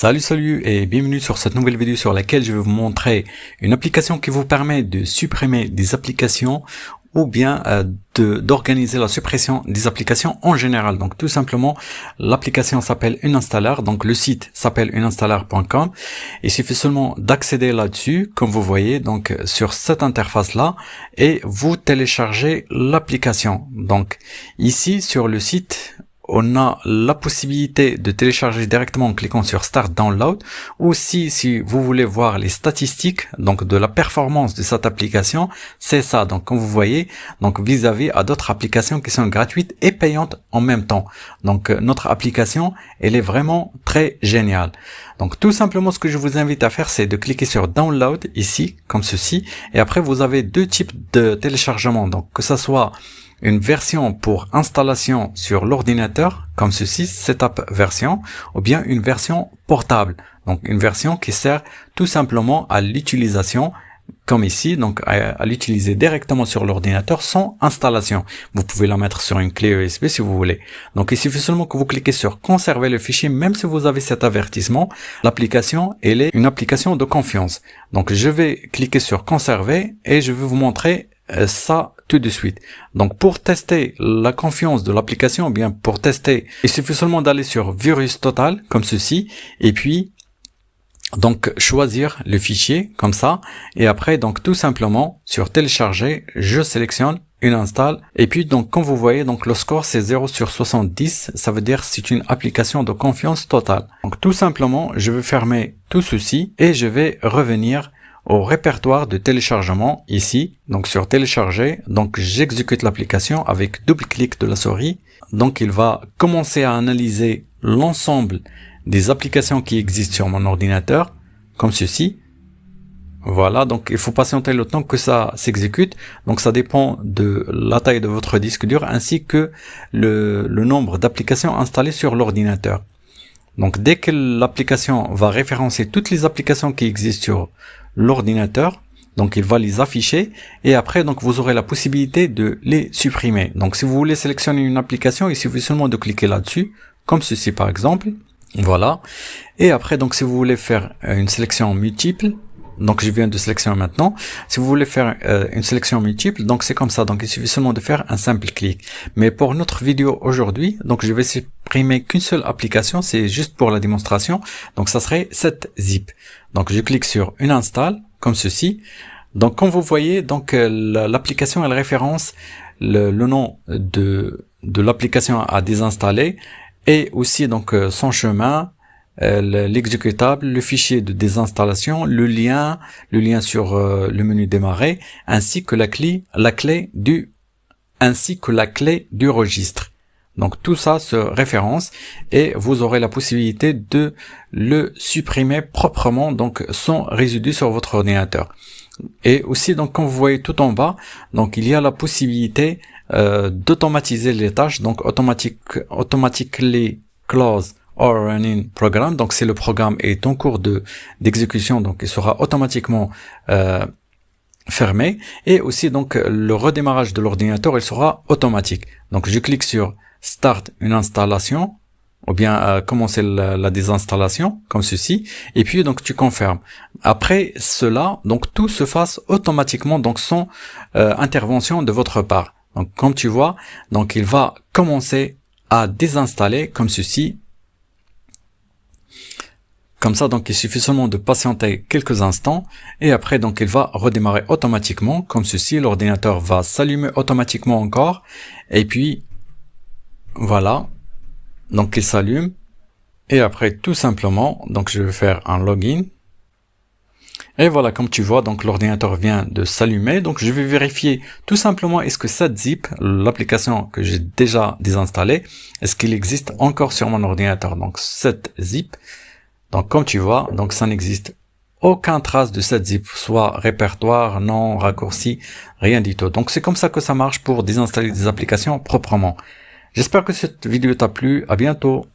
Salut et bienvenue sur cette nouvelle vidéo sur laquelle je vais vous montrer une application qui vous permet de supprimer des applications ou bien d'organiser la suppression des applications en général. Donc tout simplement, l'application s'appelle Uninstaller, donc le site s'appelle uninstaller.com. Il suffit seulement d'accéder là-dessus, comme vous voyez, donc sur cette interface-là, et vous téléchargez l'application. Donc ici sur le site, on a la possibilité de télécharger directement en cliquant sur Start Download. Aussi, si vous voulez voir les statistiques donc de la performance de cette application, c'est ça. Donc comme vous voyez, donc vis-à-vis à d'autres applications qui sont gratuites et payantes en même temps. Donc notre application, elle est vraiment très géniale. Donc tout simplement, ce que je vous invite à faire, c'est de cliquer sur Download ici, comme ceci, et après vous avez deux types de téléchargement. Donc que ça soit une version pour installation sur l'ordinateur, comme ceci, Setup version, ou bien une version portable. Donc une version qui sert tout simplement à l'utilisation, comme ici, donc à l'utiliser directement sur l'ordinateur sans installation. Vous pouvez la mettre sur une clé USB si vous voulez. Donc il suffit seulement que vous cliquez sur conserver le fichier, même si vous avez cet avertissement. L'application, elle est une application de confiance. Donc je vais cliquer sur conserver et je vais vous montrer ça tout de suite. Donc pour tester la confiance de l'application, ou bien pour tester, il suffit seulement d'aller sur Virus Total, comme ceci, et puis donc choisir le fichier, comme ça, et après donc tout simplement sur télécharger, je sélectionne une install, et puis donc comme vous voyez, donc le score c'est 0 sur 70, ça veut dire c'est une application de confiance totale. Donc tout simplement, je vais fermer tout ceci, et je vais revenir au répertoire de téléchargement ici, donc sur télécharger, donc j'exécute l'application avec double clic de la souris. Donc il va commencer à analyser l'ensemble des applications qui existent sur mon ordinateur, comme ceci. Voilà, donc il faut patienter le temps que ça s'exécute. Donc ça dépend de la taille de votre disque dur ainsi que le nombre d'applications installées sur l'ordinateur. Donc dès que l'application va référencer toutes les applications qui existent sur l'ordinateur, donc il va les afficher et après donc vous aurez la possibilité de les supprimer. Donc si vous voulez sélectionner une application, il suffit seulement de cliquer là-dessus, comme ceci par exemple. Voilà. Et après donc si vous voulez faire une sélection multiple, donc je viens de sélectionner maintenant. Si vous voulez faire une sélection multiple, donc c'est comme ça. Donc il suffit seulement de faire un simple clic. Mais pour notre vidéo aujourd'hui, donc je vais supprimer qu'une seule application. C'est juste pour la démonstration. Donc ça serait cette zip. Donc je clique sur une install comme ceci. Donc comme vous voyez, donc l'application elle référence le nom de l'application à désinstaller et aussi donc son chemin, l'exécutable, le fichier de désinstallation, le lien sur le menu démarrer, ainsi que la clé du registre. Donc tout ça se référence et vous aurez la possibilité de le supprimer proprement, donc sans résidu sur votre ordinateur. Et aussi donc comme vous voyez tout en bas, donc il y a la possibilité d'automatiser les tâches, donc automatically close or running program, donc si le programme est en cours d'exécution, donc il sera automatiquement fermé, et aussi donc le redémarrage de l'ordinateur il sera automatique. Donc je clique sur Start une installation, ou bien commencer la désinstallation, comme ceci, et puis donc tu confirmes. Après cela, donc tout se fasse automatiquement, donc sans intervention de votre part. Donc comme tu vois, donc il va commencer à désinstaller comme ceci. Comme ça, donc il suffit seulement de patienter quelques instants et après donc il va redémarrer automatiquement comme ceci. L'ordinateur va s'allumer automatiquement encore et puis voilà, donc il s'allume et après tout simplement donc je vais faire un login et voilà, comme tu vois, donc l'ordinateur vient de s'allumer. Donc je vais vérifier tout simplement est-ce que cette zip, l'application que j'ai déjà désinstallée, est-ce qu'il existe encore sur mon ordinateur. Donc cette zip, donc comme tu vois, donc ça n'existe aucun trace de cette zip, soit répertoire, nom, raccourci, rien du tout. Donc c'est comme ça que ça marche pour désinstaller des applications proprement. J'espère que cette vidéo t'a plu, à bientôt.